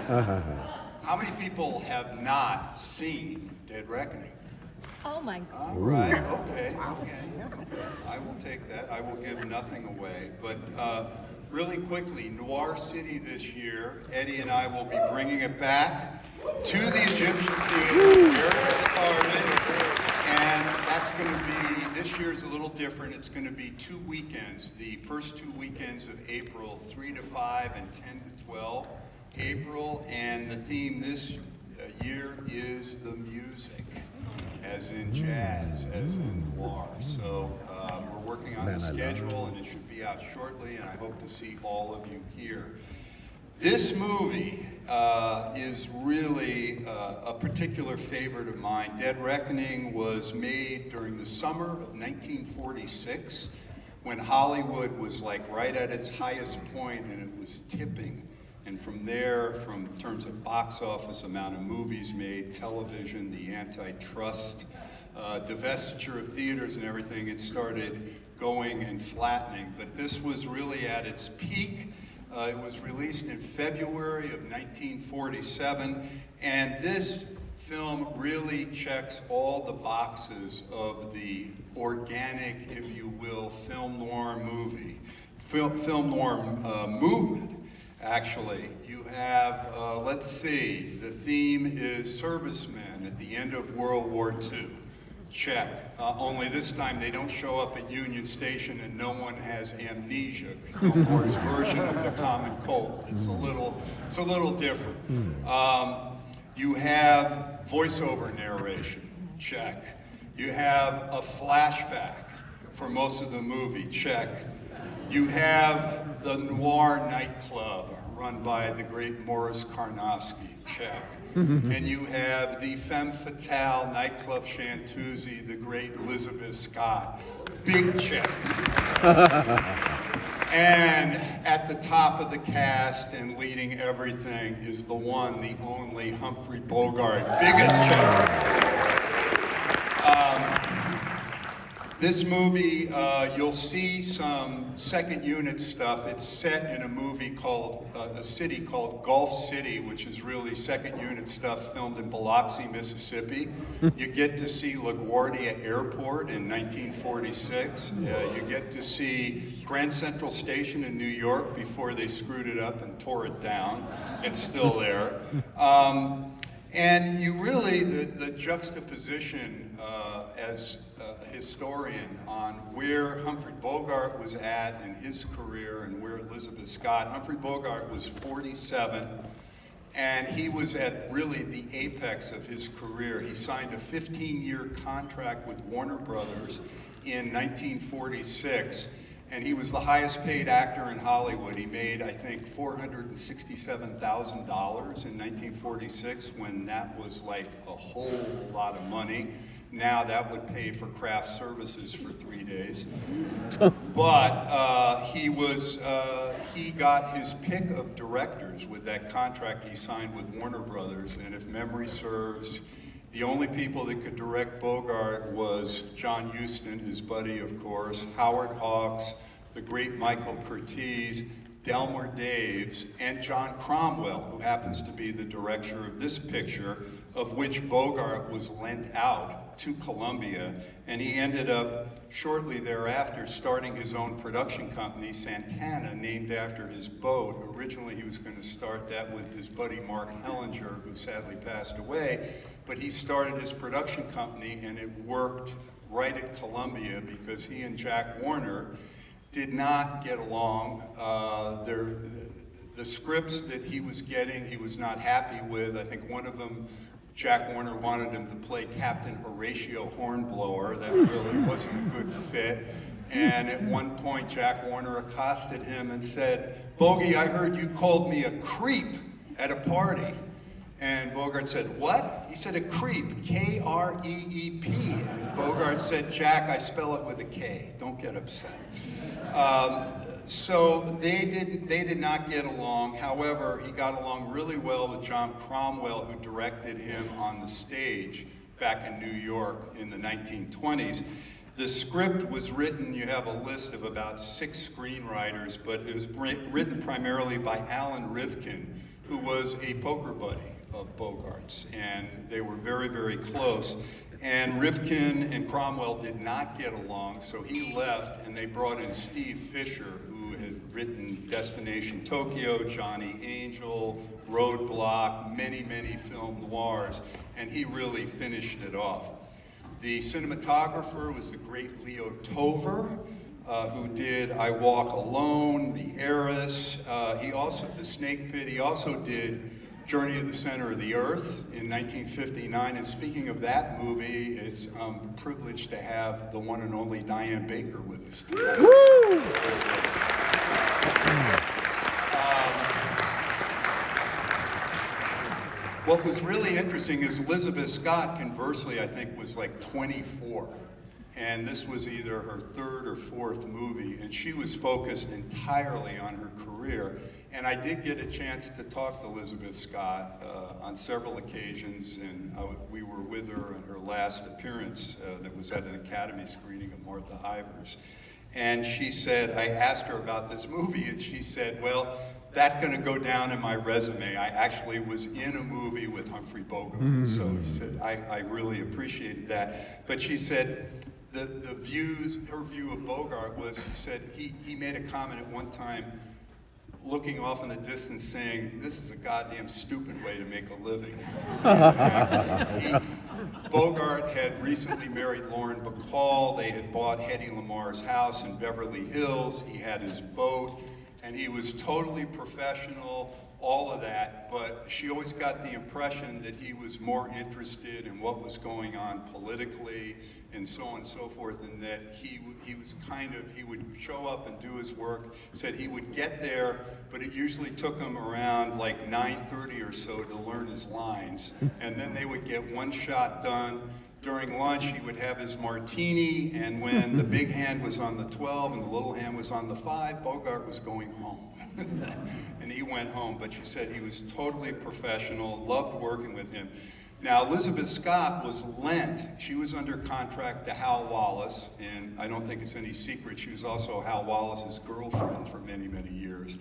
How many people have not seen Dead Reckoning? Oh my God. All right, okay. I will take that. I will give nothing away. But really quickly, Noir City this year, Eddie and I will be bringing it back to the Egyptian Theater where it started. And that's going to be, this year's a little different. It's going to be 2 weekends. The first 2 weekends of April, 3 to 5 and 10 to 12 April. And the theme this year is the music, as in jazz, as in noir. So we're working on the schedule, and it should be out shortly, and I hope to see all of you here. This movie is really a particular favorite of mine. Dead Reckoning was made during the summer of 1946, when Hollywood was like right at its highest point, and it was tipping. And from there, from terms of box office, amount of movies made, television, the antitrust, divestiture of theaters and everything, it started going and flattening. But this was really at its peak. It was released in February of 1947, and this film really checks all the boxes of the organic, if you will, film noir movie, film noir movement. Actually, you have, let's see, the theme is servicemen at the end of World War II. Check. Only this time they don't show up at Union Station and no one has amnesia, Gilmore's version of the common cold. It's a little different. You have voiceover narration. Check. You have a flashback for most of the movie. Check. You have the Noir nightclub run by the great Morris Karnofsky. Check. And you have the femme fatale nightclub chanteuse, the great Elizabeth Scott. Big check. And at the top of the cast and leading everything is the one, the only Humphrey Bogart. Biggest check. This movie, you'll see some second unit stuff. It's set in a movie called, a city called Gulf City, which is really second unit stuff filmed in Biloxi, Mississippi. You get to see LaGuardia Airport in 1946. You get to see Grand Central Station in New York before they screwed it up and tore it down. It's still there. And you really, the juxtaposition as a historian on where Humphrey Bogart was at in his career and where Elizabeth Scott, Humphrey Bogart was 47, and he was at really the apex of his career. He signed a 15-year contract with Warner Brothers in 1946, and he was the highest paid actor in Hollywood. He made, I think, $467,000 in 1946, when that was like a whole lot of money. Now that would pay for craft services for 3 days. But he got his pick of directors with that contract he signed with Warner Brothers, and if memory serves, the only people that could direct Bogart was John Huston, his buddy, of course, Howard Hawks, the great Michael Curtiz, Delmer Daves, and John Cromwell, who happens to be the director of this picture, of which Bogart was lent out to Columbia, and he ended up shortly thereafter starting his own production company, Santana, named after his boat. Originally he was going to start that with his buddy Mark Hellinger, who sadly passed away, but he started his production company, and it worked right at Columbia because he and Jack Warner did not get along. The scripts that he was getting, he was not happy with. I think one of them, Jack Warner wanted him to play Captain Horatio Hornblower. That really wasn't a good fit. And at one point, Jack Warner accosted him and said, "Bogey, I heard you called me a creep at a party." And Bogart said, "What?" He said, "A creep, K-R-E-E-P. And Bogart said, "Jack, I spell it with a K. Don't get upset." So they did not get along. However, he got along really well with John Cromwell, who directed him on the stage back in New York in the 1920s. The script was written, you have a list of about 6 screenwriters, but it was written primarily by Alan Rivkin, who was a poker buddy of Bogart's, and they were very, very close. And Rifkin and Cromwell did not get along, so he left, and they brought in Steve Fisher, who had written Destination Tokyo, Johnny Angel, Roadblock, many, many film noirs, and he really finished it off. The cinematographer was the great Leo Tover, who did I Walk Alone, The Heiress, he also, The Snake Pit, he also did Journey to the Center of the Earth in 1959, and speaking of that movie, it's privileged to have the one and only Diane Baker with us today. Woo! What was really interesting is Elizabeth Scott, conversely, I think was like 24. And this was either her third or fourth movie, and she was focused entirely on her career. And I did get a chance to talk to Elizabeth Scott on several occasions, and we were with her in her last appearance that was at an Academy screening of Martha Ivers. And she said, I asked her about this movie, and she said, well, that's going to go down in my resume. I actually was in a movie with Humphrey Bogart. Mm-hmm. So she said, I really appreciated that. But she said, her view of Bogart was, she said, he made a comment at one time, looking off in the distance saying, this is a goddamn stupid way to make a living. Bogart had recently married Lauren Bacall. They had bought Hedy Lamarr's house in Beverly Hills. He had his boat, and he was totally professional, all of that, but she always got the impression that he was more interested in what was going on politically and so on and so forth, and that he was he would show up and do his work, said he would get there, but it usually took him around like 9:30 or so to learn his lines, and then they would get one shot done. During lunch, he would have his martini, and when the big hand was on the 12 and the little hand was on the 5, Bogart was going home. And he went home, but she said he was totally professional, loved working with him. Now, Elizabeth Scott was lent. She was under contract to Hal Wallis, and I don't think it's any secret, she was also Hal Wallis's girlfriend for many, many years.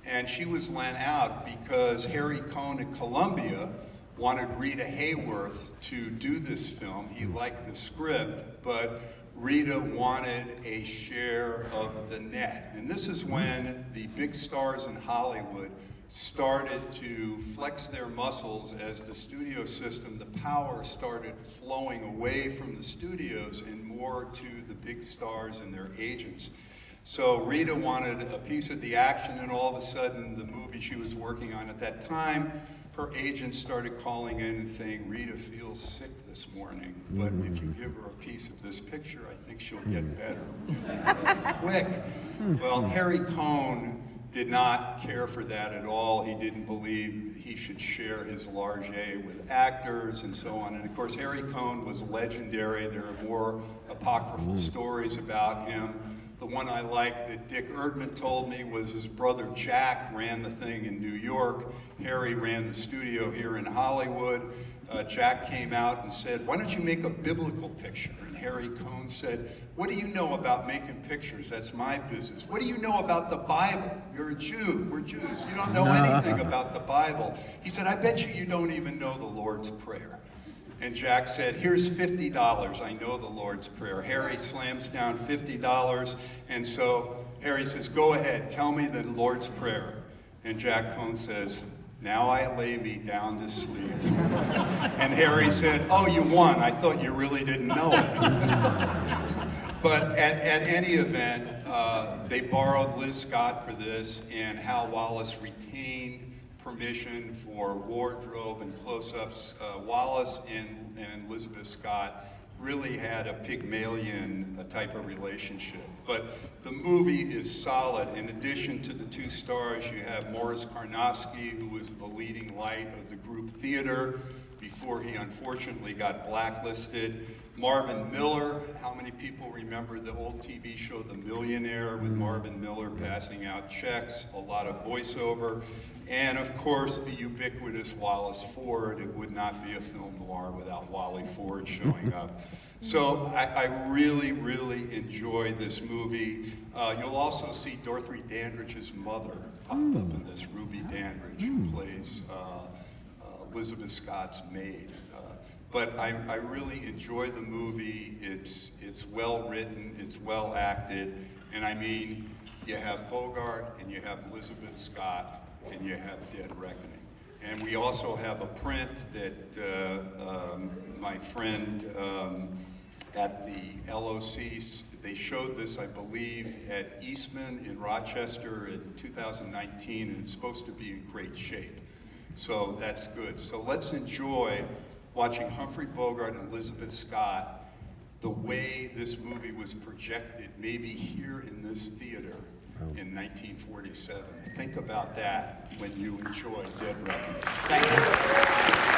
And she was lent out because Harry Cohn at Columbia wanted Rita Hayworth to do this film. He liked the script, but Rita wanted a share of the net. And this is when the big stars in Hollywood started to flex their muscles as the studio system, the power started flowing away from the studios and more to the big stars and their agents. So Rita wanted a piece of the action, and all of a sudden the movie she was working on at that time, her agent started calling in and saying, Rita feels sick this morning, but if you give her a piece of this picture, I think she'll get better. Quick. Well, Harry Cohn did not care for that at all. He didn't believe he should share his largesse with actors and so on. And of course, Harry Cohn was legendary. There are more apocryphal stories about him. The one I like that Dick Erdman told me was his brother Jack ran the thing in New York. Harry ran the studio here in Hollywood. Jack came out and said, why don't you make a biblical picture? And Harry Cohn said, what do you know about making pictures? That's my business. What do you know about the Bible? You're a Jew. We're Jews. You don't know anything about the Bible. He said, I bet you don't even know the Lord's Prayer. And Jack said, here's $50. I know the Lord's Prayer. Harry slams down $50. And so Harry says, go ahead, tell me the Lord's Prayer. And Jack Cohn says, now I lay me down to sleep. And Harry said, oh, you won. I thought you really didn't know it. But at any event, they borrowed Liz Scott for this, and Hal Wallis retained permission for wardrobe and close-ups. Wallis and Elizabeth Scott really had a Pygmalion type of relationship. But the movie is solid. In addition to the two stars, you have Morris Karnofsky, who was the leading light of the group theater before he unfortunately got blacklisted. Marvin Miller. How many people remember the old TV show The Millionaire with Marvin Miller passing out checks? A lot of voiceover. And of course, the ubiquitous Wallace Ford. It would not be a film noir without Wally Ford showing up. So I really, really enjoy this movie. You'll also see Dorothy Dandridge's mother pop up in this, Ruby Dandridge, who plays Elizabeth Scott's maid. But I really enjoy the movie. It's well written, it's well acted, and I mean, you have Bogart and you have Elizabeth Scott and you have Dead Reckoning. And we also have a print that my friend at the LOC, they showed this, I believe, at Eastman in Rochester in 2019, and it's supposed to be in great shape. So that's good. So let's enjoy watching Humphrey Bogart and Elizabeth Scott, the way this movie was projected, maybe here in this theater in 1947. Think about that when you enjoy Dead Reckoning. Thank you.